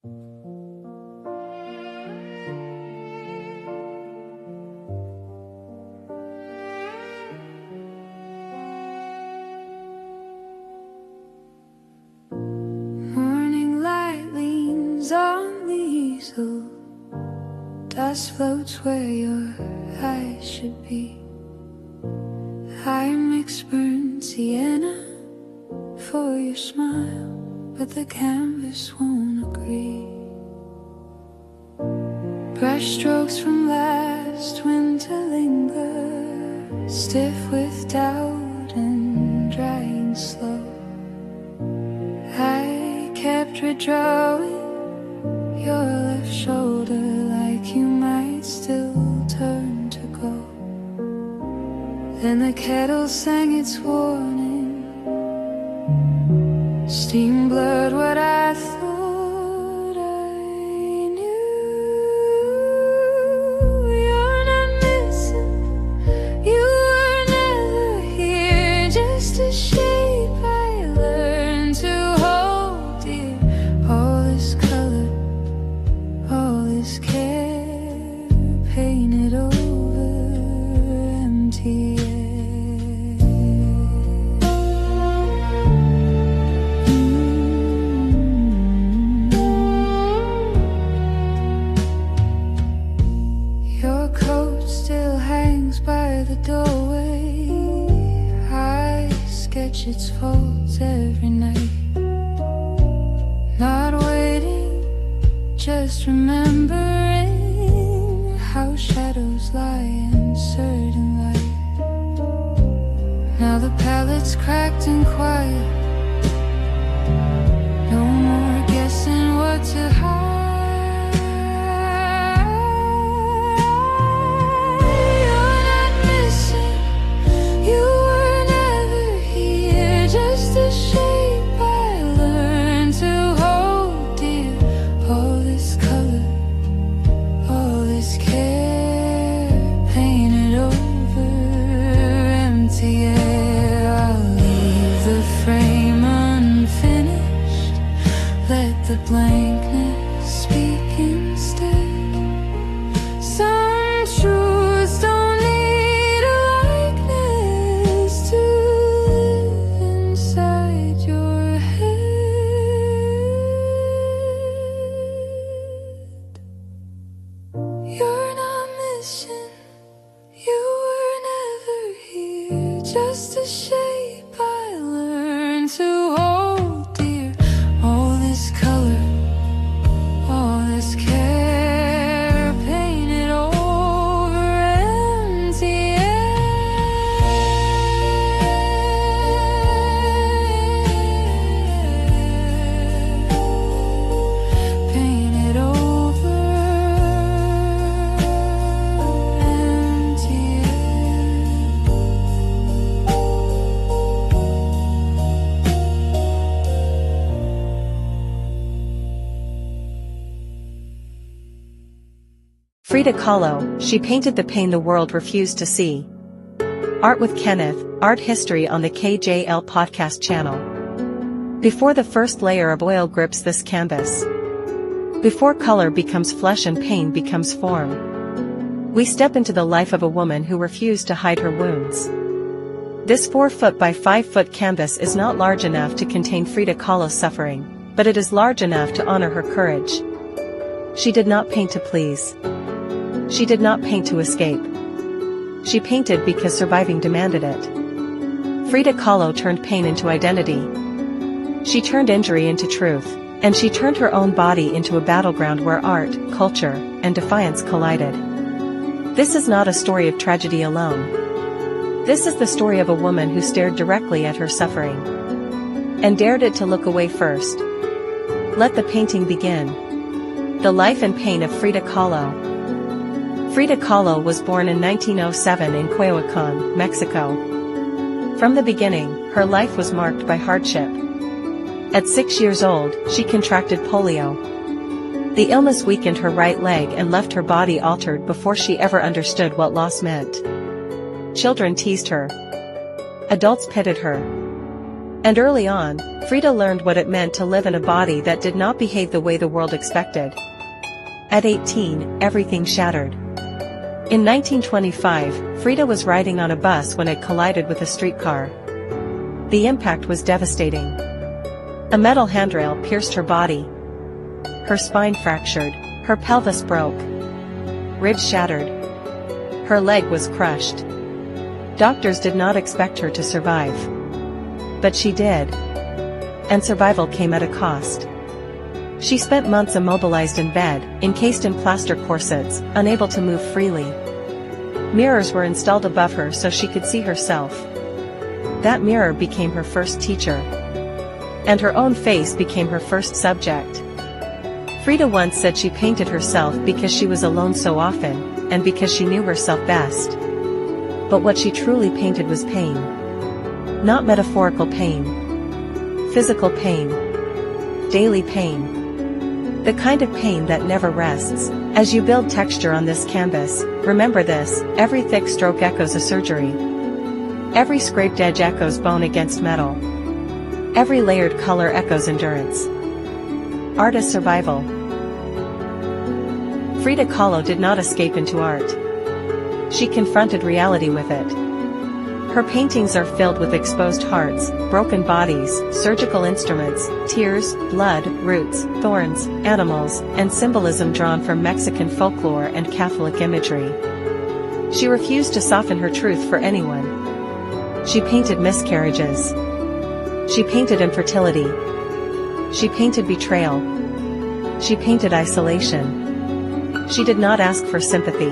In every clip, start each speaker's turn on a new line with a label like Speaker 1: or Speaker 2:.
Speaker 1: Morning light leans on the easel. Dust floats where your eyes should be. I mix burnt sienna for your smile, but the canvas won't agree. Brush strokes from last winter linger, stiff with doubt and drying slow. I kept redrawing your left shoulder like you might still turn to go. Then the kettle sang its warning. Steam blurred what I thought I knew. You're not missing. You were never here. Just a shape I learned to hold dear. All this color, all this care, painted over empty air. Your coat still hangs by the doorway. I sketch its folds every night. Not waiting, just remembering how shadows lie in certain light. Now the palette's cracked and quiet. No more guessing what to hide. You're not missing. You were never here. Just a shape I learned to hold dear. All this color, all this care, painted over empty air. I'll leave the frame unfinished. Let the blankness speak instead. Some truths don't need a likeness to live inside your head. You're not missing. You were never here. Just a shape I learned to hold dear. All this color, all this care, painted over empty air. Painted over empty
Speaker 2: Frida Kahlo, she painted the pain the world refused to see. Art with Kenneth, Art History on the KJL podcast channel. Before the first layer of oil grips this canvas. Before color becomes flesh and pain becomes form. We step into the life of a woman who refused to hide her wounds. This 4 foot by 5 foot canvas is not large enough to contain Frida Kahlo's suffering, but it is large enough to honor her courage. She did not paint to please. She did not paint to escape. She painted because surviving demanded it. Frida Kahlo turned pain into identity. She turned injury into truth, and she turned her own body into a battleground where art, culture, and defiance collided. This is not a story of tragedy alone. This is the story of a woman who stared directly at her suffering and dared it to look away first. Let the painting begin. The life and pain of Frida Kahlo. Frida Kahlo was born in 1907 in Coyoacán, Mexico. From the beginning, her life was marked by hardship. At 6 years old, she contracted polio. The illness weakened her right leg and left her body altered before she ever understood what loss meant. Children teased her. Adults pitted her. And early on, Frida learned what it meant to live in a body that did not behave the way the world expected. At 18, everything shattered. In 1925, Frida was riding on a bus when it collided with a streetcar. The impact was devastating. A metal handrail pierced her body. Her spine fractured, her pelvis broke. Ribs shattered. Her leg was crushed. Doctors did not expect her to survive. But she did. And survival came at a cost. She spent months immobilized in bed, encased in plaster corsets, unable to move freely. Mirrors were installed above her so she could see herself. That mirror became her first teacher. And her own face became her first subject. Frida once said she painted herself because she was alone so often, and because she knew herself best. But what she truly painted was pain. Not metaphorical pain. Physical pain. Daily pain. The kind of pain that never rests. As you build texture on this canvas, remember this: every thick stroke echoes a surgery. Every scraped edge echoes bone against metal. Every layered color echoes endurance. Art as survival. Frida Kahlo did not escape into art. She confronted reality with it. Her paintings are filled with exposed hearts, broken bodies, surgical instruments, tears, blood, roots, thorns, animals, and symbolism drawn from Mexican folklore and Catholic imagery. She refused to soften her truth for anyone. She painted miscarriages. She painted infertility. She painted betrayal. She painted isolation. She did not ask for sympathy.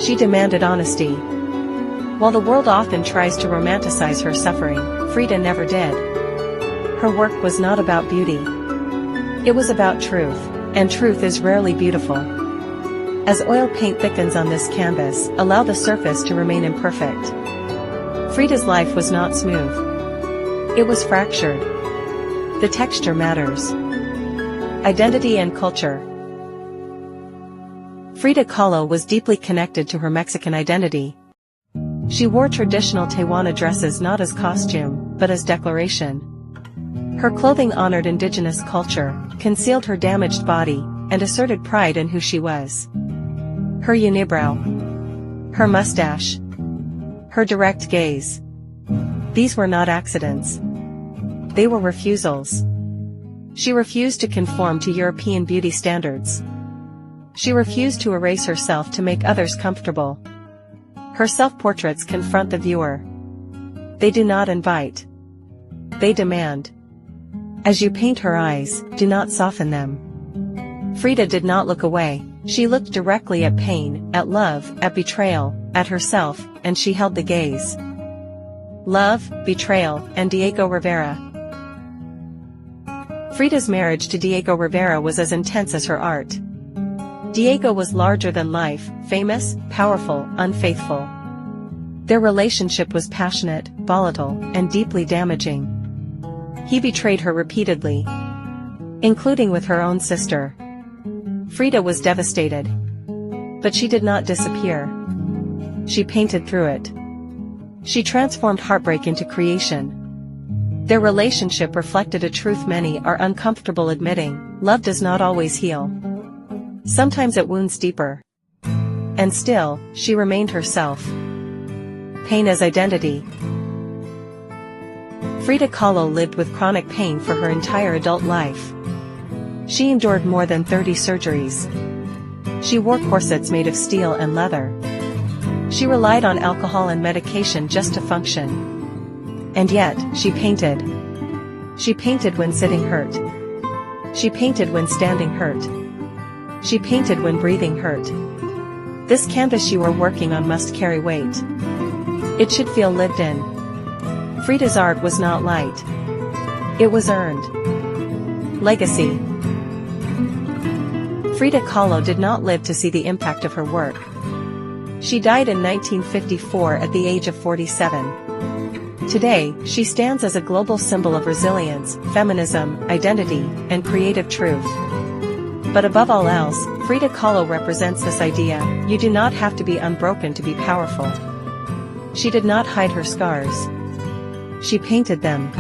Speaker 2: She demanded honesty. While the world often tries to romanticize her suffering, Frida never did. Her work was not about beauty. It was about truth, and truth is rarely beautiful. As oil paint thickens on this canvas, allow the surface to remain imperfect. Frida's life was not smooth. It was fractured. The texture matters. Identity and culture. Frida Kahlo was deeply connected to her Mexican identity. She wore traditional Tehuana dresses not as costume, but as declaration. Her clothing honored indigenous culture, concealed her damaged body, and asserted pride in who she was. Her unibrow. Her mustache. Her direct gaze. These were not accidents. They were refusals. She refused to conform to European beauty standards. She refused to erase herself to make others comfortable. Her self-portraits confront the viewer. They do not invite. They demand. As you paint her eyes, do not soften them. Frida did not look away. She looked directly at pain, at love, at betrayal, at herself, and she held the gaze. Love, betrayal, and Diego Rivera. Frida's marriage to Diego Rivera was as intense as her art. Diego was larger than life, famous, powerful, unfaithful. Their relationship was passionate, volatile, and deeply damaging. He betrayed her repeatedly, including with her own sister. Frida was devastated. But she did not disappear. She painted through it. She transformed heartbreak into creation. Their relationship reflected a truth many are uncomfortable admitting: love does not always heal. Sometimes it wounds deeper. And still, she remained herself. Pain as identity. Frida Kahlo lived with chronic pain for her entire adult life. She endured more than 30 surgeries. She wore corsets made of steel and leather. She relied on alcohol and medication just to function. And yet, she painted. She painted when sitting hurt. She painted when standing hurt. She painted when breathing hurt. This canvas you are working on must carry weight. It should feel lived in. Frida's art was not light. It was earned. Legacy. Frida Kahlo did not live to see the impact of her work. She died in 1954 at the age of 47. Today, she stands as a global symbol of resilience, feminism, identity, and creative truth. But above all else, Frida Kahlo represents this idea: you do not have to be unbroken to be powerful. She did not hide her scars. she painted them.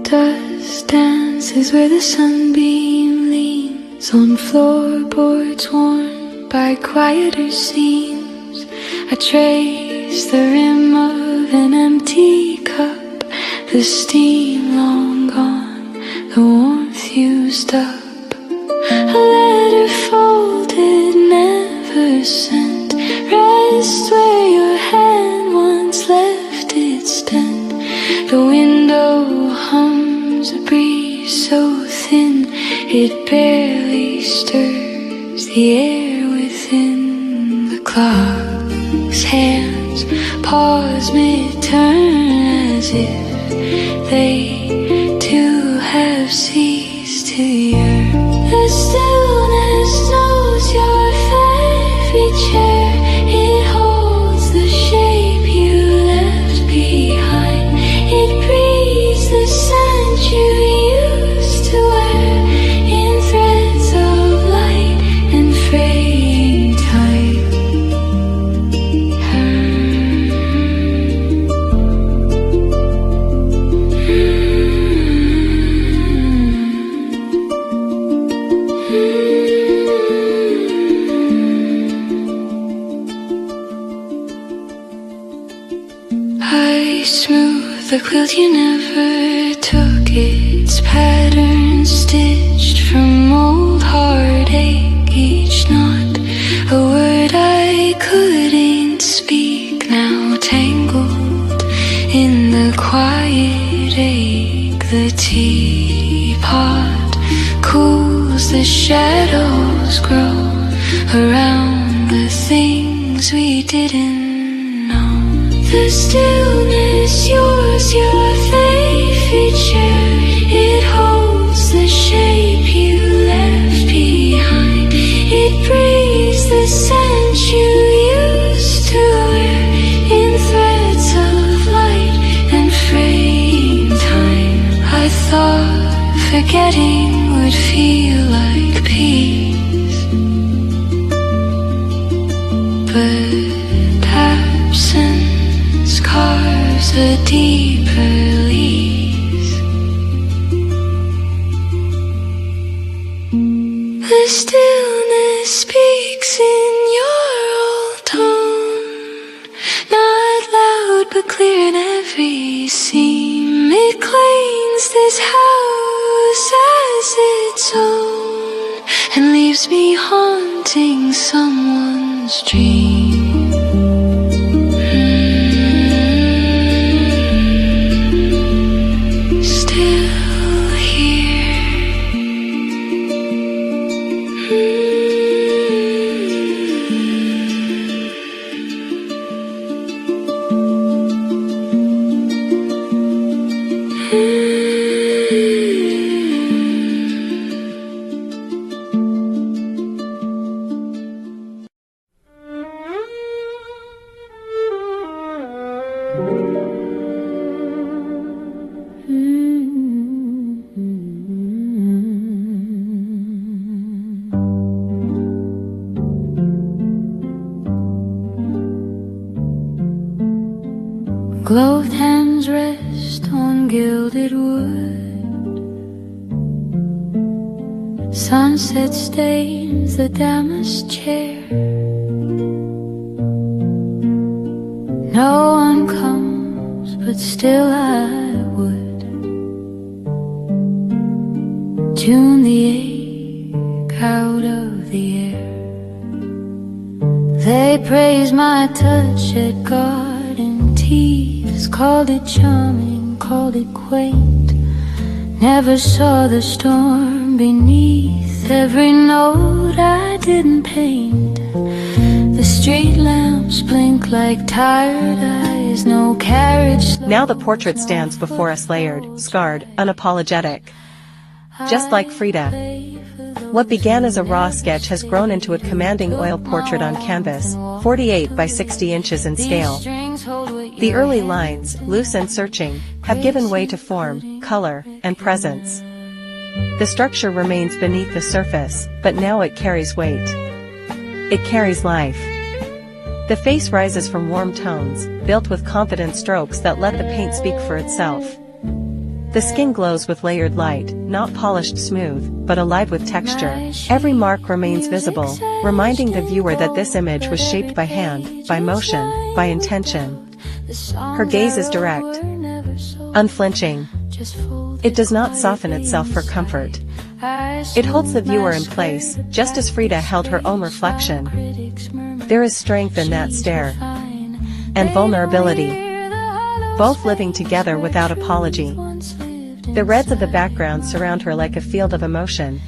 Speaker 1: Dust dances where the sunbeam leans on floorboards worn by quieter seams. I trace the rim of an empty cup, the steam long gone, the warmth used up. A letter folded, never sent, rests where your hand once left its dent. The window hums, a breeze so thin it barely stirs the air within. The clock's hands pause mid-turn as if they too have ceased to yearn. The stillness knows your very chair. It holds the shape you left behind. It breathes the scent you used to wear in threads of light and fraying time. I smooth the quilt you never took, its pattern stitched from old heartache. Each knot a word I couldn't speak, now tangled in the quiet ache. The teapot cools, the shadows grow around the things we didn't know. The stillness, yours, your favorite chair. It holds the shape you left behind. It breathes the scent you used to wear in threads of light and fraying time. I thought forgetting would feel like peace, but absence carves a deeper lease. The stillness speaks in your old tone, not loud but clear in every seam. It claims this house as its own and leaves me haunting someone's dream. Gloved hands rest on gilded wood. Sunset stains the damask chair. No one comes, but still I would tune the ache out of the air. They praise my touch at garden teas, called it charming, called it quaint. Never saw the storm beneath every note I didn't paint. The street lamps blink like tired eyes, no carriage.
Speaker 2: Now the portrait stands before us layered, scarred, unapologetic. Just like Frida. What began as a raw sketch has grown into a commanding oil portrait on canvas, 48 by 60 inches in scale. The early lines, loose and searching, have given way to form, color, and presence. The structure remains beneath the surface, but now it carries weight. It carries life. The face rises from warm tones, built with confident strokes that let the paint speak for itself. The skin glows with layered light, not polished smooth, but alive with texture. Every mark remains visible, reminding the viewer that this image was shaped by hand, by motion, by intention. Her gaze is direct, unflinching. It does not soften itself for comfort. It holds the viewer in place, just as Frida held her own reflection. There is strength in that stare. And vulnerability. Both living together without apology. The reds of the background surround her like a field of emotion.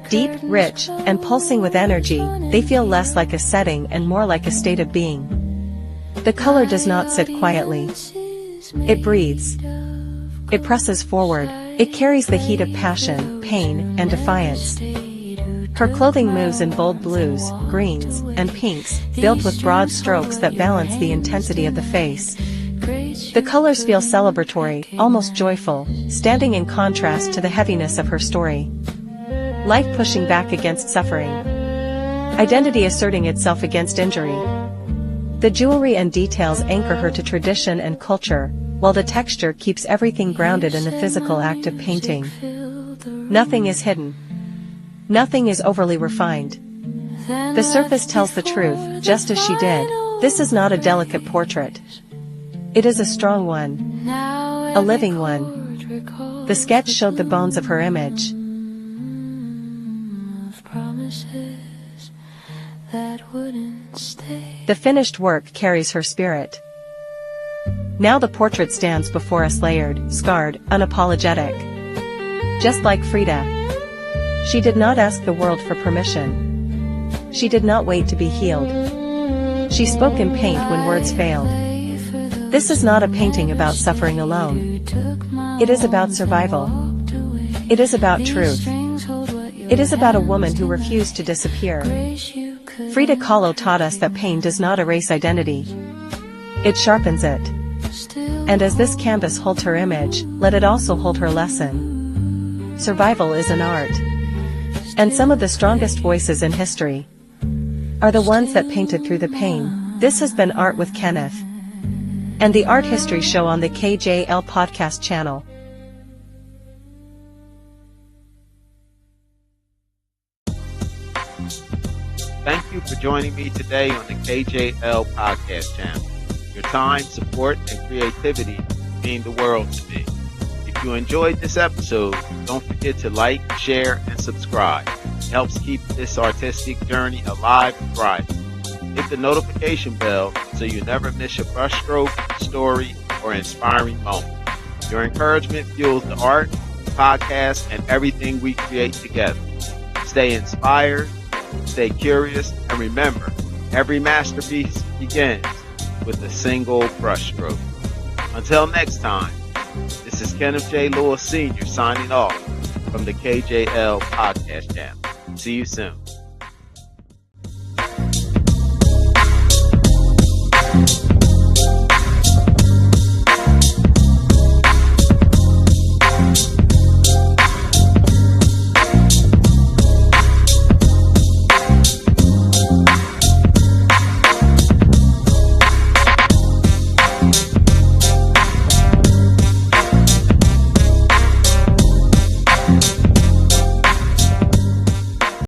Speaker 2: Deep, rich, and pulsing with energy, they feel less like a setting and more like a state of being. The color does not sit quietly. It breathes. It presses forward. It carries the heat of passion, pain, and defiance. Her clothing moves in bold blues, greens, and pinks, built with broad strokes that balance the intensity of the face. The colors feel celebratory, almost joyful, standing in contrast to the heaviness of her story. Life pushing back against suffering. Identity asserting itself against injury. The jewelry and details anchor her to tradition and culture, while the texture keeps everything grounded in the physical act of painting. Nothing is hidden. Nothing is overly refined. The surface tells the truth, just as she did. This is not a delicate portrait. It is a strong one. A living one. The sketch showed the bones of her image. The finished work carries her spirit. Now the portrait stands before us layered, scarred, unapologetic. Just like Frida. She did not ask the world for permission. She did not wait to be healed. She spoke in paint when words failed. This is not a painting about suffering alone. It is about survival. It is about truth. It is about a woman who refused to disappear. Frida Kahlo taught us that pain does not erase identity. It sharpens it. And as this canvas holds her image, let it also hold her lesson. Survival is an art. And some of the strongest voices in history are the ones that painted through the pain. This has been Art with Kenneth and the Art History Show on the KJL podcast channel.
Speaker 3: Thank you for joining me today on the KJL podcast channel. Your time, support, and creativity mean the world to me. If you enjoyed this episode, don't forget to like, share, and subscribe. It helps keep this artistic journey alive and thriving. Hit the notification bell so you never miss a brushstroke, story, or inspiring moment. Your encouragement fuels the art, podcast, and everything we create together. Stay inspired, stay curious, and remember, every masterpiece begins with a single brushstroke. Until next time, this is Kenneth J. Sr. signing off from the KJL podcast channel. See you soon.